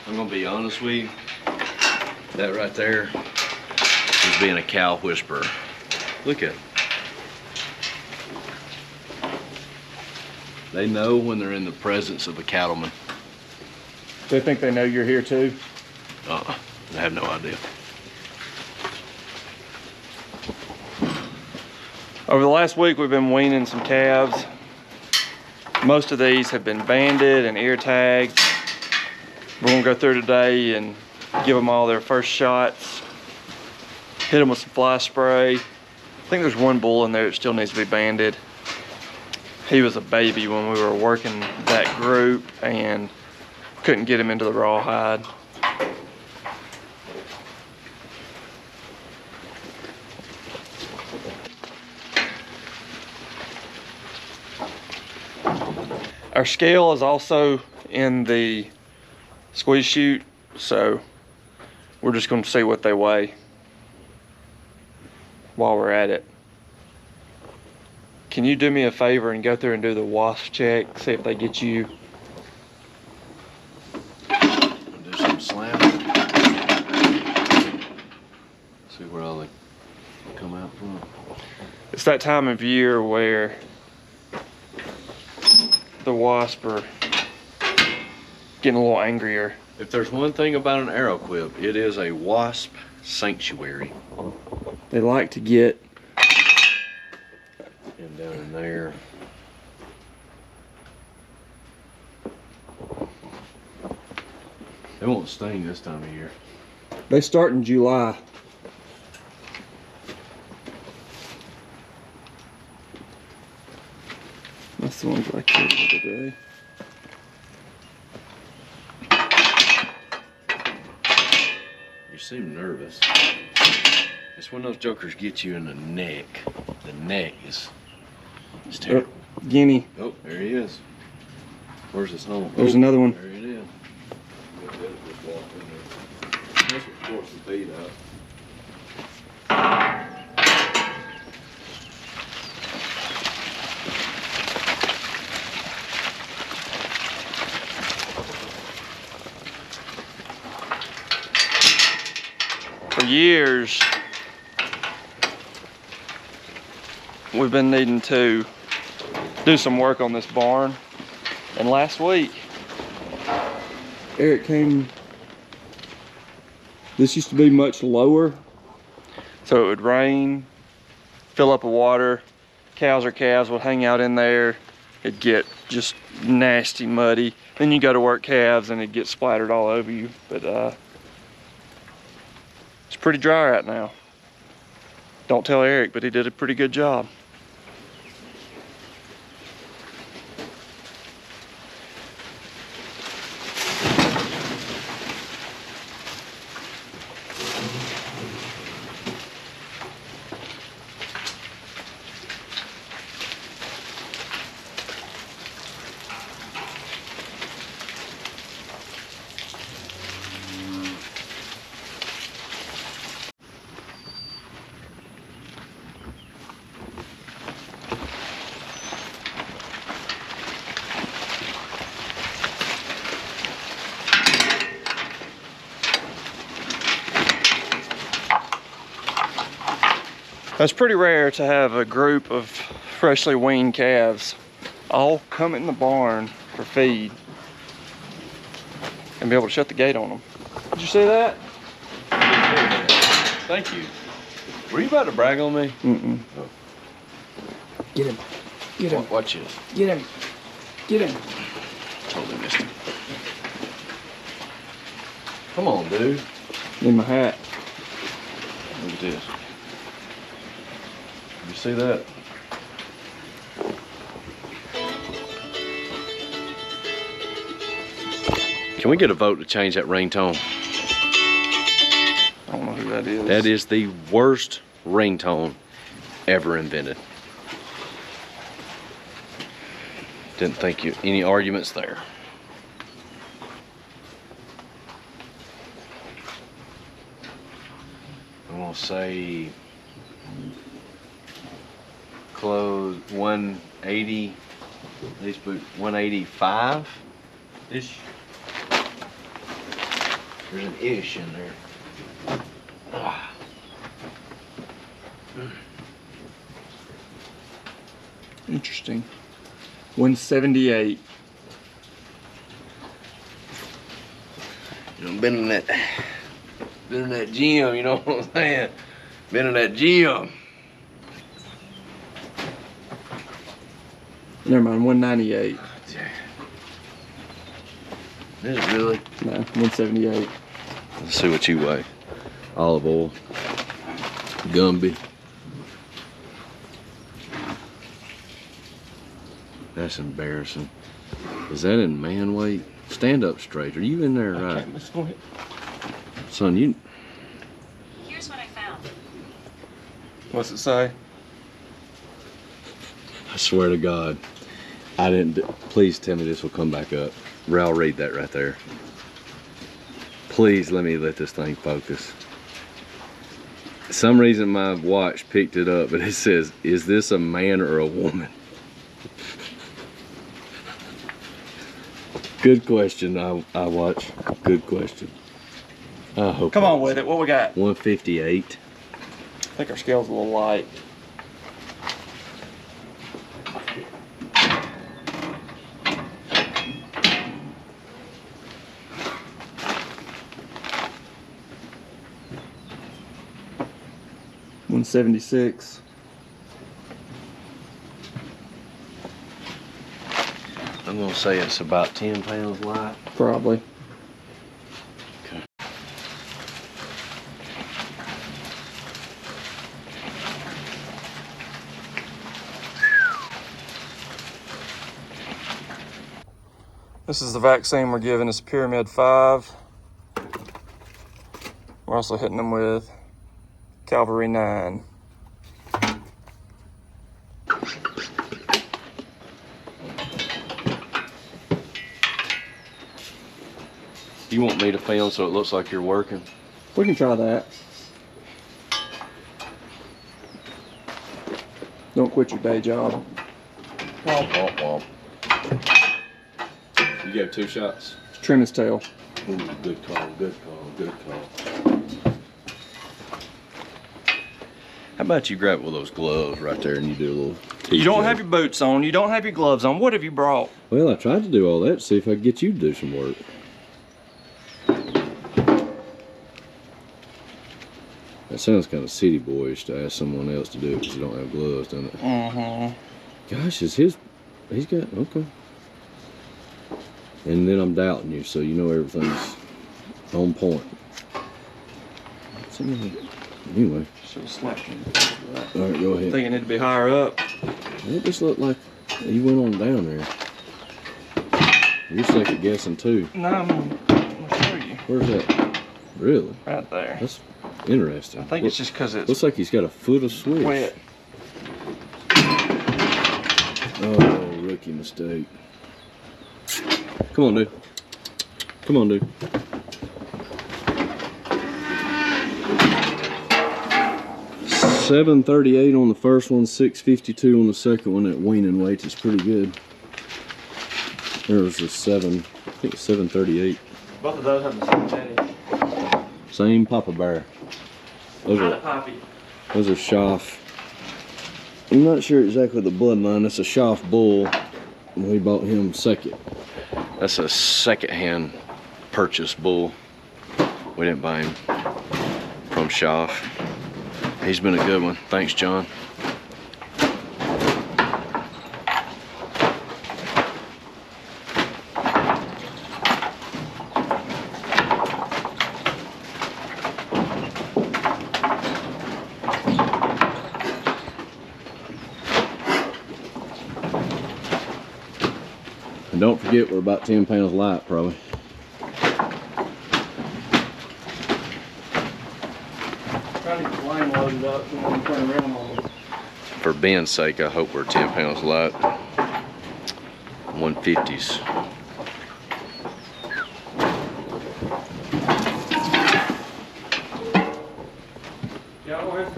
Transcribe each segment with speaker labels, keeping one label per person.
Speaker 1: I'm gonna be honest with you. That right there is being a cow whisperer. Look at it. They know when they're in the presence of a cattleman.
Speaker 2: They think they know you're here too?
Speaker 1: I have no idea.
Speaker 2: Over the last week, we've been weaning some calves. Most of these have been banded and ear tagged. We're gonna go through today and give them all their first shots. Hit them with some fly spray. I think there's one bull in there that still needs to be banded. He was a baby when we were working that group and couldn't get him into the rawhide. Our scale is also in the squeeze chute, so we're just going to see what they weigh while we're at it. Can you do me a favor and go through and do the wasp check, see if they get you?
Speaker 1: Do some slamming. See where all they come out from.
Speaker 2: It's that time of year where the wasp are getting a little angrier.
Speaker 1: If there's one thing about an arrow quip, it is a wasp sanctuary.
Speaker 2: They like to get
Speaker 1: And down in there. They won't sting this time of year.
Speaker 2: They start in July. That's the ones I killed today.
Speaker 1: You seem nervous. It's when those jokers get you in the neck. The neck is terrible.
Speaker 2: Guinea.
Speaker 1: Oh, there he is. Where's his home?
Speaker 2: There's another one.
Speaker 1: There it is. Just walk in there. That's what forced the feet out.
Speaker 2: For years, we've been needing to do some work on this barn. And last week, Eric came. This used to be much lower, so it would rain, fill up with water, cows or calves would hang out in there. It'd get just nasty muddy. Then you go to work calves and it'd get splattered all over you. But it's pretty dry right now. Don't tell Eric, but he did a pretty good job. It's pretty rare to have a group of freshly weaned calves all come in the barn for feed and be able to shut the gate on them. Did you see that?
Speaker 1: Thank you. Were you about to brag on me?
Speaker 2: Mm-mm.
Speaker 1: Oh.
Speaker 2: Get him. Get him.
Speaker 1: Watch this.
Speaker 2: Get him. Get him.
Speaker 1: Totally missed him. Come on, dude.
Speaker 2: In my hat.
Speaker 1: Look at this. You see that? Can we get a vote to change that ringtone?
Speaker 2: I don't know who that is.
Speaker 1: That is the worst ringtone ever invented. Didn't think you any arguments there. I'm gonna say close 180, at least 185 ish. There's an ish in there. Ah.
Speaker 2: Interesting. 178.
Speaker 1: You know, been in that gym, you know what I'm saying? Been in that gym.
Speaker 2: Never mind, 198.
Speaker 1: Is it really?
Speaker 2: No, 178.
Speaker 1: Let's see what you weigh. Olive oil. Gumby. That's embarrassing. Is that in man weight? Stand up straight. Are you in there right?
Speaker 2: Okay, let's go ahead.
Speaker 1: Son, you...
Speaker 3: Here's what I found.
Speaker 2: What's it say?
Speaker 1: I swear to God, I didn't... Please tell me this will come back up. I'll read that right there. Please let this thing focus. For some reason my watch picked it up, but it says, is this a man or a woman? Good question, I watch. Good question. I hope.
Speaker 2: Come on with it. What we got?
Speaker 1: 158.
Speaker 2: I think our scale's a little light. $176.
Speaker 1: I'm gonna say it's about 10 pounds light.
Speaker 2: Probably.
Speaker 1: Okay.
Speaker 2: This is the vaccine we're giving. It's Pyramid 5. We're also hitting them with Cavalry 9.
Speaker 1: You want me to film so it looks like you're working?
Speaker 2: We can try that. Don't quit your day job.
Speaker 1: Womp, womp, womp. You gave 2 shots?
Speaker 2: Trim his tail.
Speaker 1: Ooh, good call, good call, good call. How about you grab one of those gloves right there and you do a little teeth
Speaker 2: You don't
Speaker 1: job?
Speaker 2: have your boots on. You don't have your gloves on. What have you brought?
Speaker 1: Well, I tried to do all that to see if I could get you to do some work. That sounds kind of city boyish to ask someone else to do it because you don't have gloves, doesn't it?
Speaker 2: Mm-hmm.
Speaker 1: Gosh, he's got, okay. And then I'm doubting you, so you know everything's on point. Anyway.
Speaker 2: Should have slapped him.
Speaker 1: All right, go
Speaker 2: I
Speaker 1: ahead.
Speaker 2: think it need to be higher up.
Speaker 1: It just looked like you went on down there. You're second guessing too.
Speaker 2: No, I'm gonna show you.
Speaker 1: Where's that? Really?
Speaker 2: Right there.
Speaker 1: That's interesting.
Speaker 2: I think it's just because it's
Speaker 1: Looks like he's got a foot of switch.
Speaker 2: wet.
Speaker 1: Oh, rookie mistake. Come on, dude. Come on, dude. $738 on the first one, $652 on the second one. At weaning weights is pretty good. There was a I think it's $738.
Speaker 2: Both of those have the same teddy.
Speaker 1: Same Papa Bear. Those
Speaker 2: Kind
Speaker 1: are
Speaker 2: of poppy.
Speaker 1: Schaff. I'm not sure exactly the bloodline. It's a Schaff bull. We bought him second. That's a second-hand purchase bull. We didn't buy him from Schaff. He's been a good one. Thanks, John. And don't forget, we're about 10 pounds light, probably.
Speaker 2: Trying to get the line loaded up and then turn around on them.
Speaker 1: For Ben's sake, I hope we're 10 pounds light. 150s.
Speaker 2: Yeah, go ahead.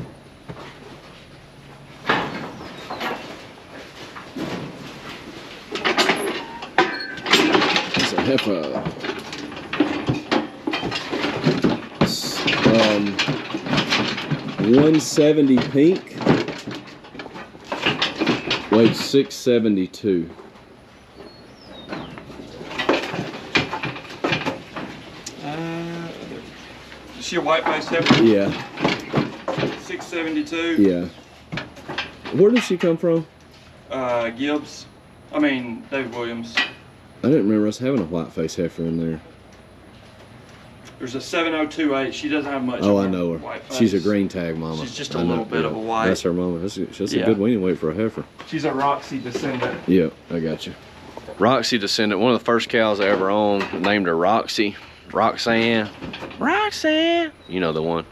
Speaker 1: It's a heifer. 170 pink. Weighed 672.
Speaker 2: Is she a white-faced heifer?
Speaker 1: Yeah.
Speaker 2: 672.
Speaker 1: Yeah. Where did she come from?
Speaker 2: David Williams.
Speaker 1: I didn't remember us having a white-faced heifer in there.
Speaker 2: There's a 7028. She doesn't have much.
Speaker 1: Oh,
Speaker 2: of
Speaker 1: I know her.
Speaker 2: white face.
Speaker 1: She's a green tag mama.
Speaker 2: She's just a little bit of a white.
Speaker 1: That's her mama. That's a
Speaker 2: Yeah.
Speaker 1: good weaning weight for a heifer.
Speaker 2: She's a Roxy descendant.
Speaker 1: Yeah, I got you. Roxy descendant. One of the first cows I ever owned. Named her Roxy. Roxanne. Roxanne. You know the one.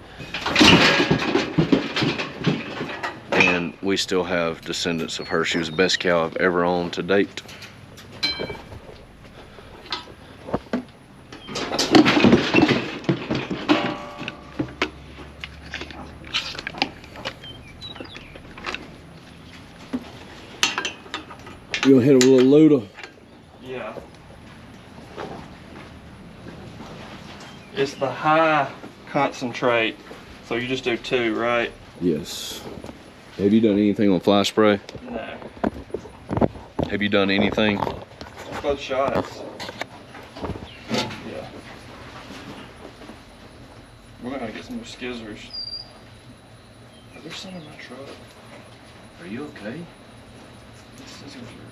Speaker 1: And we still have descendants of her. She was the best cow I've ever owned to date. You gonna hit it with a little Luda?
Speaker 2: Yeah. It's the high concentrate. So you just do 2, right?
Speaker 1: Yes. Have you done anything on fly spray?
Speaker 2: No.
Speaker 1: Have you done anything?
Speaker 2: Both shots. Yeah. We're gonna get some more skizzers. Oh, there's some in my truck.
Speaker 1: Are you okay?
Speaker 2: Scissors are...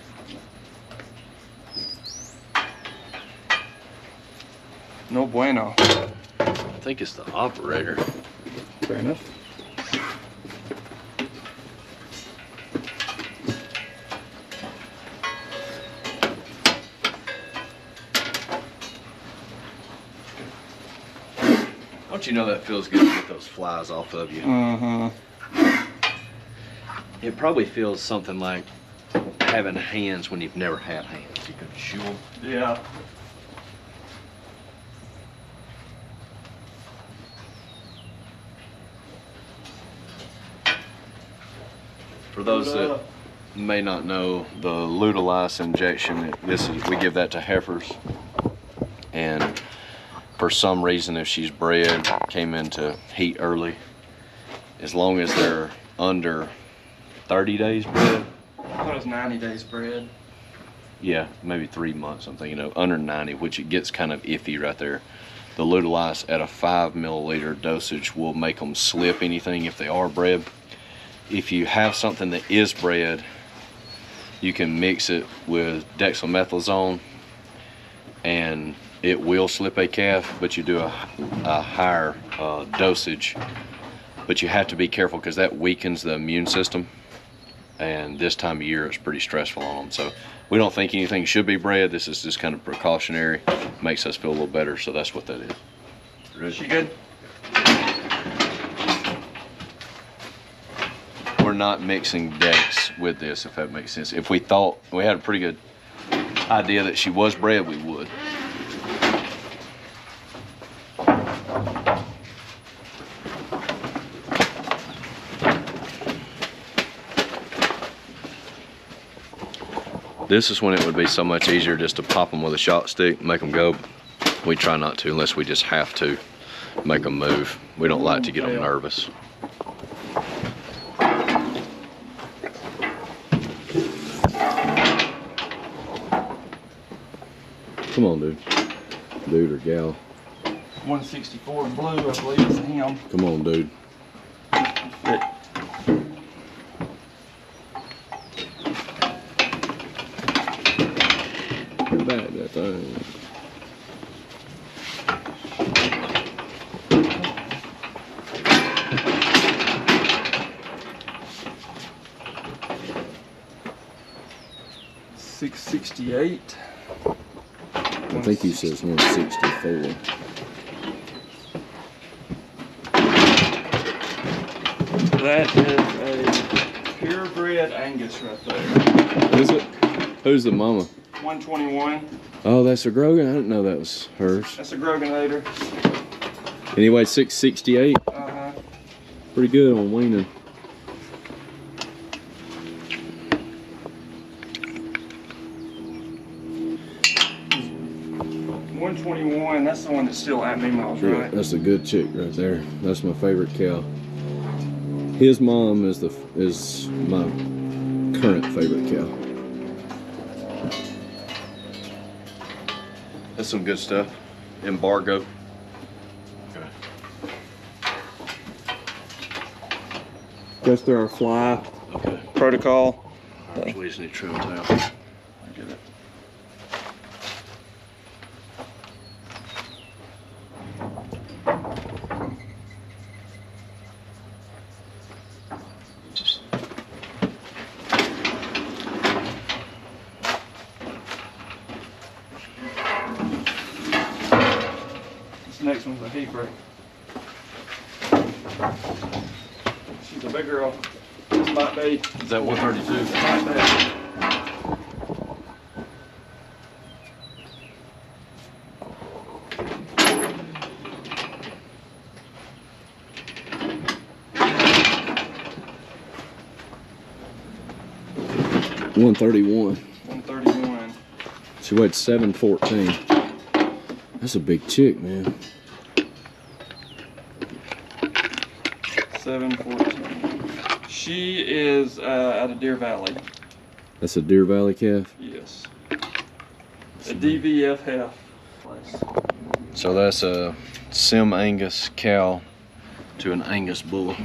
Speaker 2: No bueno.
Speaker 1: I think it's the operator.
Speaker 2: Fair enough.
Speaker 1: Don't you know that feels good to get those flies off of you? It probably feels something like having hands when you've never had hands. You can chew them.
Speaker 2: Yeah.
Speaker 1: For those that may not know, the Ludolice injection, we give that to heifers. And for some reason, if she's bred, came into heat early, as long as they're under 30 days bred.
Speaker 2: I thought it was 90 days bred.
Speaker 1: Yeah, maybe 3 months, I'm thinking of, under 90, which it gets kind of iffy right there. The Ludolice at a 5 milliliter dosage will make them slip anything if they are bred. If you have something that is bred, you can mix it with dexamethasone and it will slip a calf, but you do a higher dosage. But you have to be careful because that weakens the immune system. And this time of year, it's pretty stressful on them. So we don't think anything should be bred. This is just kind of precautionary. Makes us feel a little better, so that's what that is.
Speaker 2: Is she good?
Speaker 1: We're not mixing dex with this, if that makes sense. If we thought we had a pretty good idea that she was bred, we would. This is when it would be so much easier just to pop them with a shot stick, make them go. We try not to unless we just have to make them move. We don't like to get them nervous. Come on, dude. Dude or gal.
Speaker 2: 164 blue, I believe is him.
Speaker 1: Come on, dude. Back that thing.
Speaker 2: $668.
Speaker 1: I think he says 164.
Speaker 2: That is a purebred Angus right there.
Speaker 1: Who's it? Who's the mama?
Speaker 2: 121.
Speaker 1: Oh, that's a Grogan? I didn't know that was hers.
Speaker 2: That's a Groganator.
Speaker 1: Anyway, 668.
Speaker 2: Uh-huh.
Speaker 1: Pretty good on weaning.
Speaker 2: 121, that's the one that's still at me miles,
Speaker 1: Yeah,
Speaker 2: right?
Speaker 1: that's a good chick right there. That's my favorite cow. His mom is my current favorite cow. That's some good stuff. Embargo. Okay.
Speaker 2: Goes through our fly
Speaker 1: Okay.
Speaker 2: protocol.
Speaker 1: Alright, so we just need to trim it out. I get it.
Speaker 2: This next one's a heifer. She's a big girl. This might be.
Speaker 1: Is that 132?
Speaker 2: Might be.
Speaker 1: $131.
Speaker 2: 131.
Speaker 1: She weighed 714. That's a big chick, man.
Speaker 2: 714. She is out of Deer Valley.
Speaker 1: That's a Deer Valley calf.
Speaker 2: Yes. A DVFF place.
Speaker 1: So that's a Sim Angus cow to an Angus bull.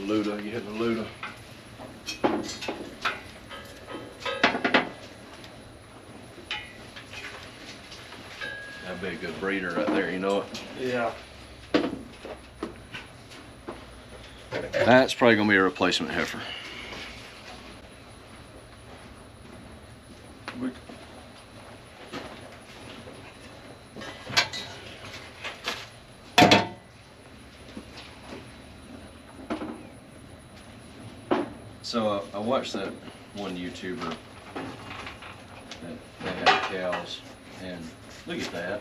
Speaker 1: Luda, you hitting the Luda. That'd be a good breeder right there, you know it?
Speaker 2: Yeah.
Speaker 1: That's probably gonna be a replacement heifer.
Speaker 2: We,
Speaker 1: So I watched that one YouTuber that they had cows, and look at that.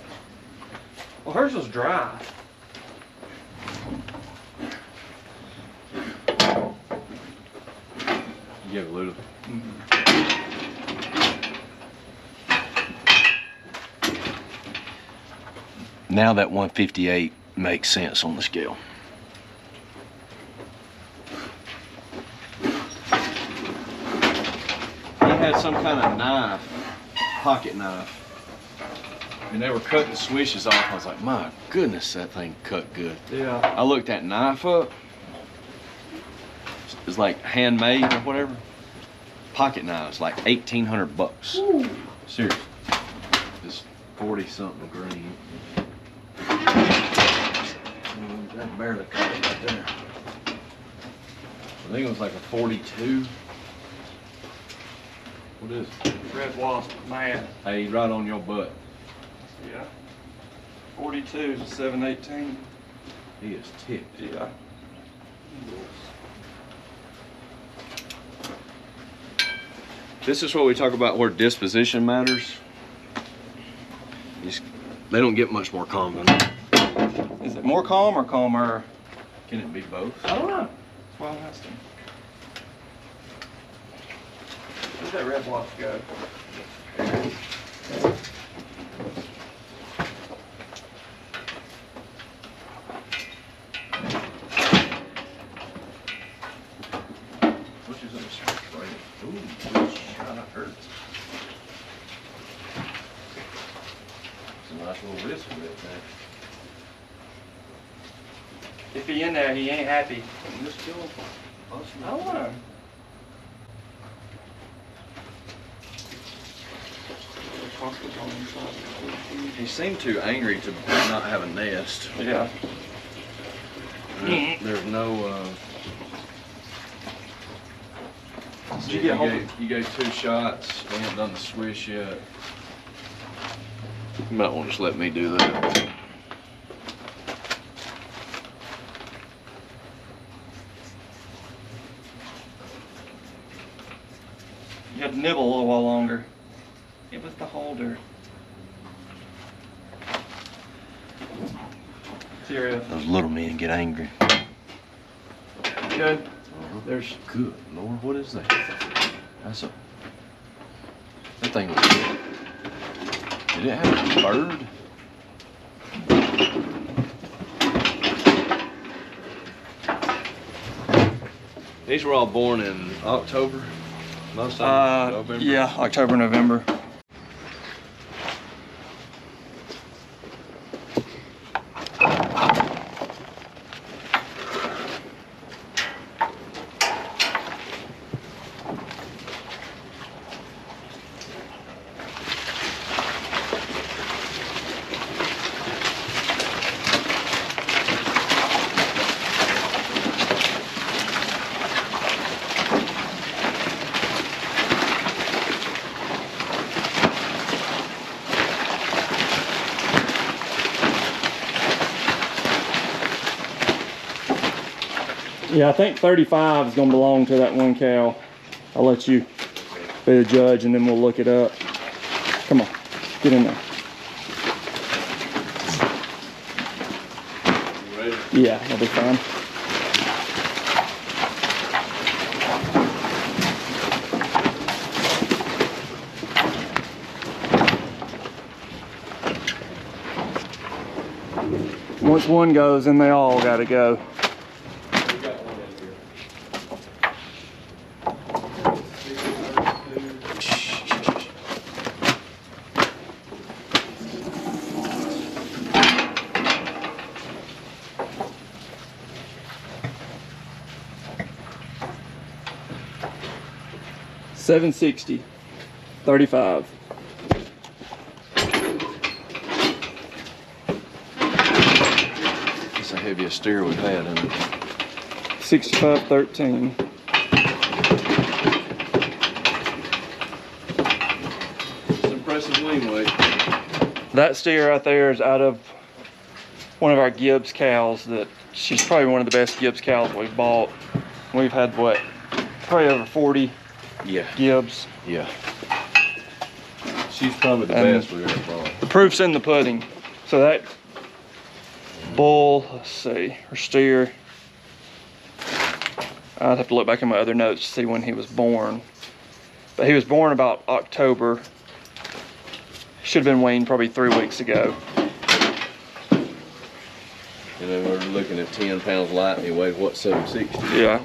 Speaker 2: well, hers was dry.
Speaker 1: You give it a little. Now that 158 makes sense on the scale. He had some kind of knife, pocket knife, and they were cutting swishes off. I was like, my goodness, that thing cut good.
Speaker 2: Yeah.
Speaker 1: I looked that knife up. It's like handmade or whatever. Pocket knives, like 1,800 bucks.
Speaker 2: Ooh.
Speaker 1: Seriously. It's 40 something green. That barely cut it right there. I think it was like a 42. What is it?
Speaker 2: Red wasp, man.
Speaker 1: Hey, right on your butt.
Speaker 2: Yeah. 42 to 718.
Speaker 1: He is ticked.
Speaker 2: Yeah.
Speaker 1: This is what we talk about where disposition matters. They don't get much more calm than that.
Speaker 2: Is it more calm or calmer?
Speaker 1: Can it be both?
Speaker 2: I don't know. That's why I'm asking. Where'd that red wasp go?
Speaker 1: Which is in the shirt right? Ooh, which shot hurts. It's a nice little wrist with it there.
Speaker 2: If he in there, he ain't happy.
Speaker 1: Just kill him.
Speaker 2: I don't know.
Speaker 1: He seemed too angry to not have a nest.
Speaker 2: Yeah.
Speaker 1: There's no.
Speaker 2: Did you get home?
Speaker 1: You gave 2 shots. We haven't done the swish yet. You might want to just let me do that.
Speaker 2: You had to nibble a little while longer. It was the holder. Serious.
Speaker 1: Those little men get angry.
Speaker 2: Good. There's.
Speaker 1: Good Lord, what is that? That's a. That thing was good. Did it have a bird? These were all born in October. Most of them November.
Speaker 2: Yeah, October, November. Yeah, I think 35 is gonna belong to that one cow. I'll let you be the judge and then we'll look it up. Come on, get in there.
Speaker 1: You ready?
Speaker 2: Yeah, that'll be fine. Once one goes, then they all gotta go.
Speaker 1: We got one in here.
Speaker 2: 760, 35.
Speaker 1: It's the heaviest steer we've had, isn't it?
Speaker 2: 65, 13.
Speaker 1: It's an impressive lean weight.
Speaker 2: That steer right there is out of one of our Gibbs cows. That she's probably one of the best Gibbs cows we've bought. We've had what, probably over 40
Speaker 1: Yeah.
Speaker 2: Gibbs.
Speaker 1: Yeah. She's probably the
Speaker 2: And
Speaker 1: best we've ever bought.
Speaker 2: The proof's in the pudding. So that bull, let's see, or steer, I'd have to look back in my other notes to see when he was born. But he was born about October. Should have been weaned probably 3 weeks ago.
Speaker 1: You know, we're looking at 10 pounds light and he weighs what, 760?
Speaker 2: Yeah.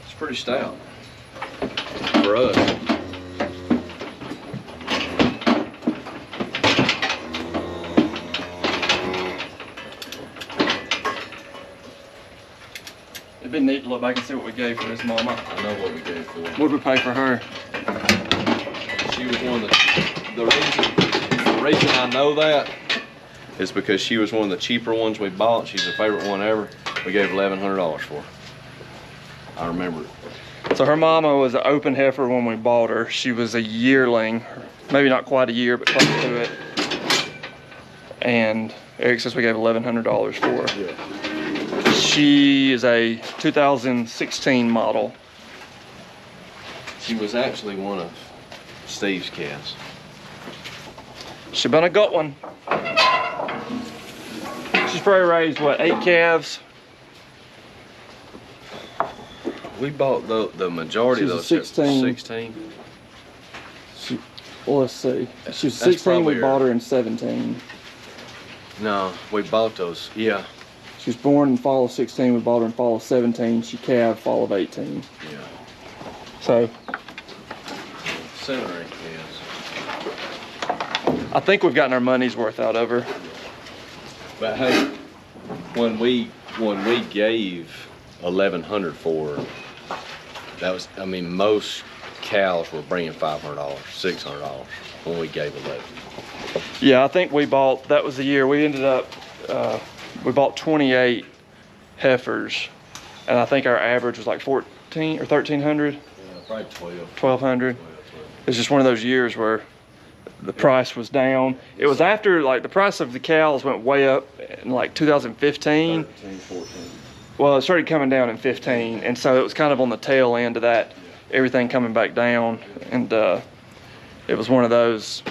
Speaker 1: It's pretty stout for us.
Speaker 2: It'd be neat to look back and see what we gave for this mama.
Speaker 1: I know what we gave for her.
Speaker 2: What did we pay for her?
Speaker 1: She was one of the reason I know that is because she was one of the cheaper ones we bought. She's a favorite one ever. We gave $1,100 for her. I remember it.
Speaker 2: So her mama was an open heifer when we bought her. She was a yearling, maybe not quite a year, but close to it. And Eric says we gave $1,100 for her.
Speaker 1: Yeah.
Speaker 2: She is a 2016 model.
Speaker 1: She was actually one of Steve's calves.
Speaker 2: She been a gut one. She's probably raised, what, 8 calves?
Speaker 1: We bought the majority
Speaker 2: She's
Speaker 1: of
Speaker 2: a
Speaker 1: those.
Speaker 2: 16.
Speaker 1: 16.
Speaker 2: Well, let's see. She was
Speaker 1: That's
Speaker 2: 16, we
Speaker 1: probably
Speaker 2: bought
Speaker 1: her.
Speaker 2: her in 17.
Speaker 1: No, we bought those. Yeah.
Speaker 2: She was born in fall of 16, we bought her in fall of 17. She calved fall of 18.
Speaker 1: Yeah.
Speaker 2: So
Speaker 1: 7 or 8 calves.
Speaker 2: I think we've gotten our money's worth out of her.
Speaker 1: But hey, when we gave 1,100 for her, that was, I mean, most cows were bringing $500, $600 when we gave 11.
Speaker 2: Yeah, I think we bought, that was the year we ended up, we bought 28 heifers, and I think our average was like 14 or 1,300,
Speaker 1: Yeah, probably 12.
Speaker 2: 1,200. It's just one of those years where the price was down. It was after, like, the price of the cows went way up in like 2015.
Speaker 1: 13, 14.
Speaker 2: Well, it started coming down in 15, and so it was kind of on the tail end of that. everything coming back down, and it was one of those,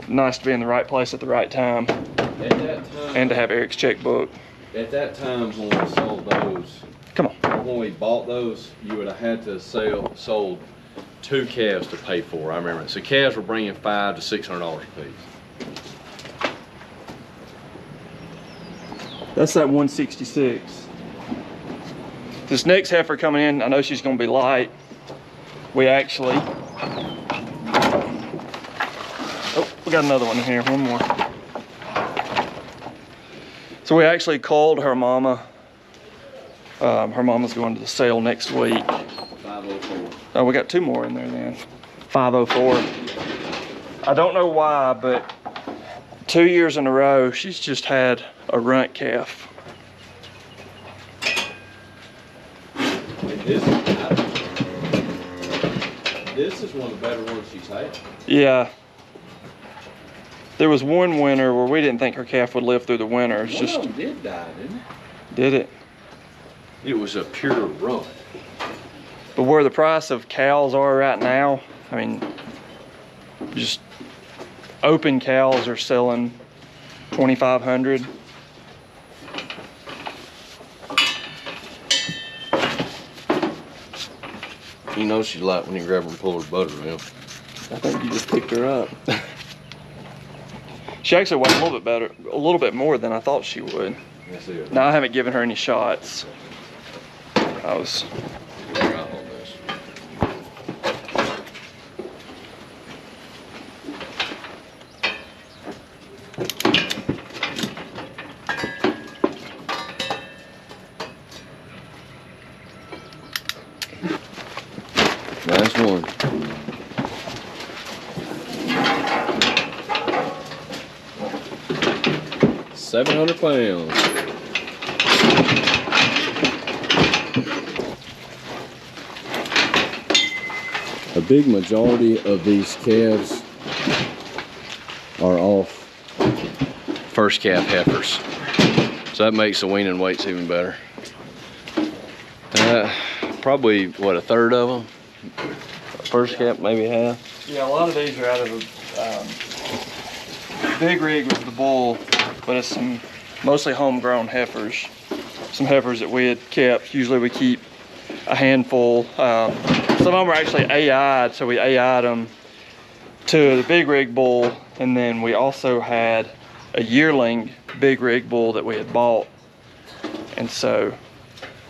Speaker 2: nice to be in the right place at the right time,
Speaker 1: At that time,
Speaker 2: and to have Eric's checkbook.
Speaker 1: at that time when we sold those,
Speaker 2: Come on.
Speaker 1: when we bought those, you would have had to sold 2 calves to pay for. I remember. So calves were bringing $500 to $600 a piece.
Speaker 2: That's that 166. This next heifer coming in, I know she's gonna be light. We actually, oh, we got another one in here, one more. So we actually called her mama. Her mama's going to the sale next week.
Speaker 1: 504.
Speaker 2: Oh, we got 2 more in there then. 504. I don't know why, but 2 years in a row, she's just had a runt calf.
Speaker 1: And this is one of the better ones she's had.
Speaker 2: Yeah. There was one winter where we didn't think her calf would live through the winter. It's
Speaker 1: One
Speaker 2: just,
Speaker 1: of them did die, didn't it?
Speaker 2: did it?
Speaker 1: It was a pure run.
Speaker 2: But where the price of cows are right now, I mean, just open cows are selling $2,500.
Speaker 1: You know she's light when you grab her and pull her butter out.
Speaker 2: I think you just picked her up. She actually weighed a little bit better, a little bit more than I thought she would.
Speaker 1: That's it.
Speaker 2: Now I haven't given her any shots. I was.
Speaker 1: Right on this. Last one. £700. A big majority of these calves are off first calf heifers, so that makes the weaning weights even better. Probably what, a third of them? First calf, maybe half.
Speaker 2: Yeah, a lot of these are out of the big rig was the bull, but it's some mostly homegrown heifers. Some heifers that we had kept. Usually we keep a handful. Some of them are actually AI'd, so we AI'd them to the big rig bull, and then we also had a yearling big rig bull that we had bought. And so,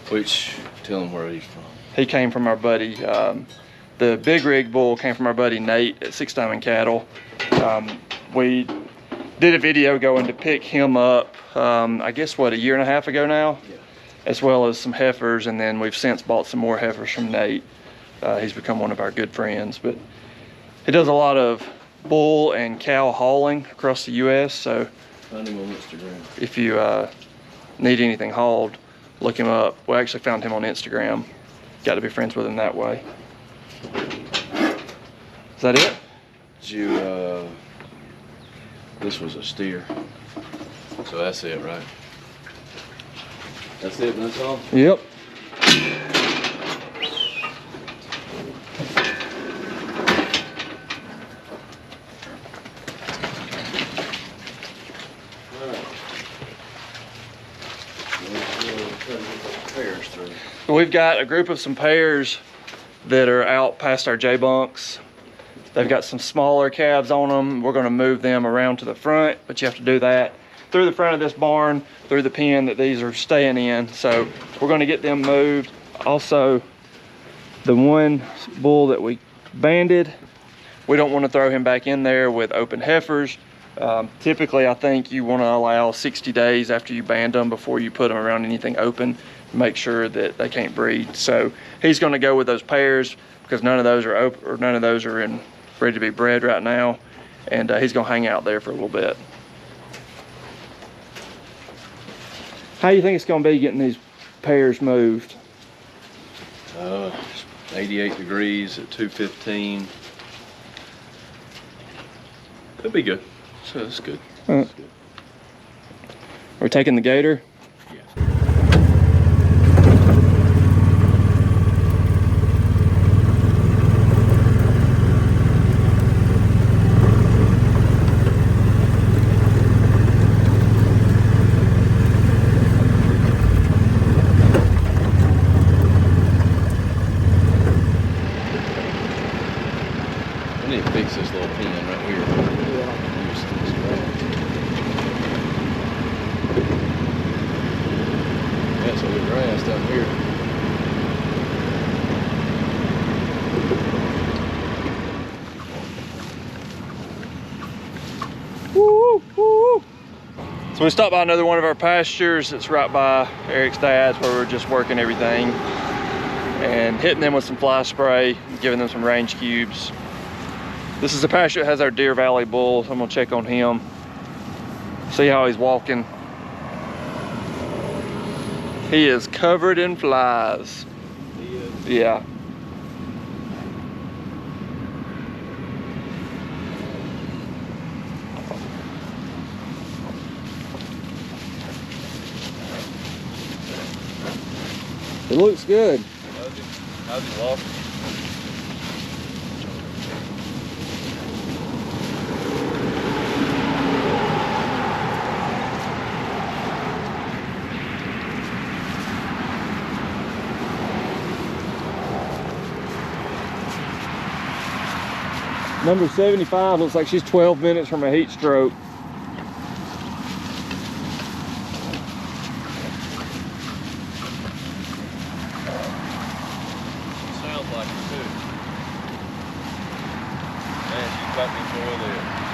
Speaker 1: Which, tell them where he's from.
Speaker 2: he came from our buddy. The big rig bull came from our buddy Nate at 6 Diamond Cattle. We did a video going to pick him up, I guess what, 1.5 years ago now?
Speaker 1: Yeah.
Speaker 2: As well as some heifers, and then we've since bought some more heifers from Nate. He's become one of our good friends, but he does a lot of bull and cow hauling across the U.S. So
Speaker 1: Find him on Instagram.
Speaker 2: if you need anything hauled, look him up. We actually found him on Instagram. Got to be friends with him that way. Is that it?
Speaker 1: Did you, this was a steer. So that's it, right? That's it, that's all?
Speaker 2: Yep. So we've got a group of some pairs that are out past our J bunks. They've got some smaller calves on them. We're going to move them around to the front, but you have to do that through the front of this barn, through the pen that these are staying in. So we're going to get them moved. Also, the one bull that we banded, we don't want to throw him back in there with open heifers. Typically, I think you want to allow 60 days after you band them before you put them around anything open. Make sure that they can't breed. So he's going to go with those pairs because none of those are open, or none of those are ready to be bred right now, and he's going to hang out there for a little bit. How do you think it's going to be getting these pairs moved?
Speaker 1: 88 degrees at 215. It'll be good. So that's good. That's good.
Speaker 2: We're taking the gator.
Speaker 1: Yeah.
Speaker 2: 1
Speaker 1: I need to fix this little pen right here. Useless, right? That's a good grass down here.
Speaker 2: Woo, woo. So we stopped by another one of our pastures. It's right by Eric's dad's where we're just working everything and hitting them with some fly spray, giving them some range cubes. This is a pasture that has our Deer Valley bull. So I'm gonna check on him, see how he's walking. He is covered in flies.
Speaker 1: He is.
Speaker 2: Yeah. It looks good.
Speaker 1: How's he walking?
Speaker 2: Number 75 looks like she's 12 minutes from a heat stroke.
Speaker 1: Sounds like it too. Man, she's got me for this.